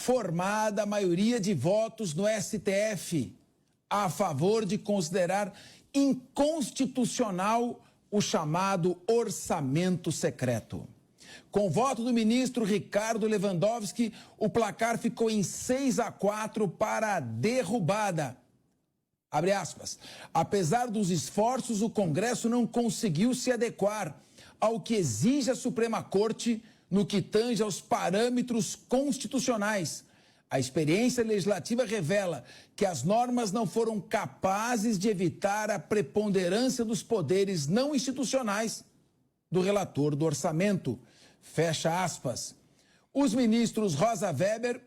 formada a maioria de votos no STF a favor de considerar inconstitucional o chamado orçamento secreto. Com o voto do ministro Ricardo Lewandowski, o placar ficou em 6-4 para a derrubada. Abre aspas. Apesar dos esforços, o Congresso não conseguiu se adequar ao que exige a Suprema Corte no que tange aos parâmetros constitucionais. A experiência legislativa revela que as normas não foram capazes de evitar a preponderância dos poderes não institucionais do relator do orçamento. Fecha aspas. Os ministros Rosa Weber,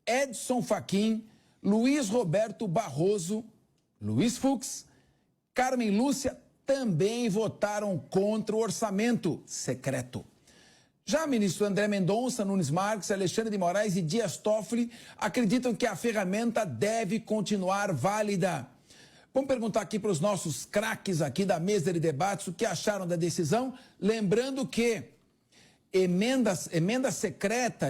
Edson Fachin, Luiz Roberto Barroso, Luiz Fux, Carmen Lúcia também votaram contra o orçamento secreto. Já ministro André Mendonça, Nunes Marques, Alexandre de Moraes e Dias Toffoli acreditam que a ferramenta deve continuar válida. Vamos perguntar aqui para os nossos craques aqui da mesa de debates o que acharam da decisão, lembrando que emenda secreta,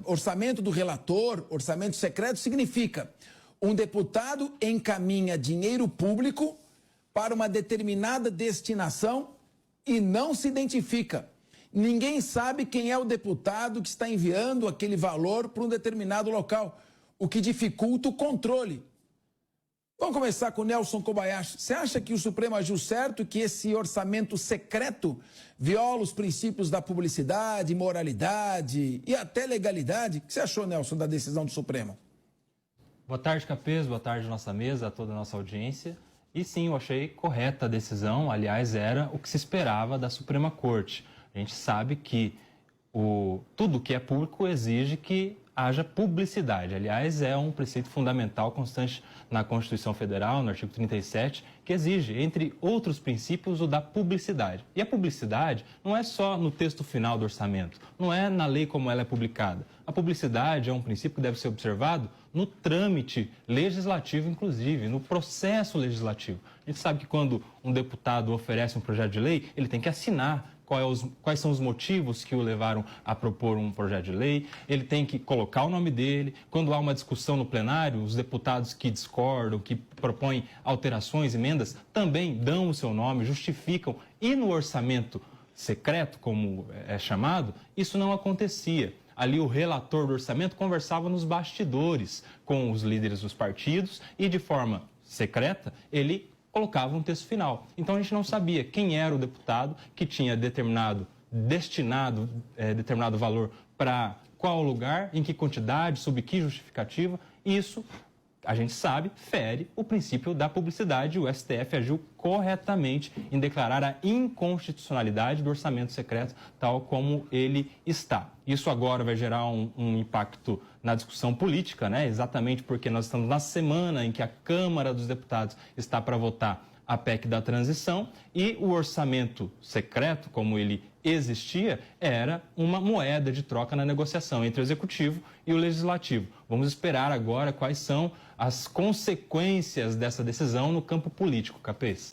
orçamento do relator, orçamento secreto significa um deputado encaminha dinheiro público para uma determinada destinação e não se identifica. Ninguém sabe quem é o deputado que está enviando aquele valor para um determinado local, o que dificulta o controle. Vamos começar com o Nelson Kobayashi. Você acha que o Supremo agiu certo, que esse orçamento secreto viola os princípios da publicidade, moralidade e até legalidade? O que você achou, Nelson, da decisão do Supremo? Boa tarde, Capês. Boa tarde, nossa mesa, a toda a nossa audiência. E sim, eu achei correta a decisão. Aliás, era o que se esperava da Suprema Corte. A gente sabe que tudo que é público exige que haja publicidade. Aliás, é um preceito fundamental constante na Constituição Federal, no artigo 37, que exige, entre outros princípios, o da publicidade. E a publicidade não é só no texto final do orçamento, não é na lei como ela é publicada. A publicidade é um princípio que deve ser observado no trâmite legislativo, inclusive, no processo legislativo. A gente sabe que quando um deputado oferece um projeto de lei, ele tem que assinar quais são os motivos que o levaram a propor um projeto de lei, ele tem que colocar o nome dele. Quando há uma discussão no plenário, os deputados que discordam, que propõem alterações, emendas, também dão o seu nome, justificam. E no orçamento secreto, como é chamado, isso não acontecia. Ali o relator do orçamento conversava nos bastidores com os líderes dos partidos e, de forma secreta, ele colocava um texto final. Então a gente não sabia quem era o deputado que tinha destinado determinado valor para qual lugar, em que quantidade, sob que justificativa. Isso, a gente sabe, fere o princípio da publicidade. O STF agiu corretamente em declarar a inconstitucionalidade do orçamento secreto tal como ele está. Isso agora vai gerar um impacto na discussão política, né? Exatamente porque nós estamos na semana em que a Câmara dos Deputados está para votar a PEC da transição e o orçamento secreto, como ele existia, era uma moeda de troca na negociação entre o Executivo e o Legislativo. Vamos esperar agora quais são as consequências dessa decisão no campo político, Capês.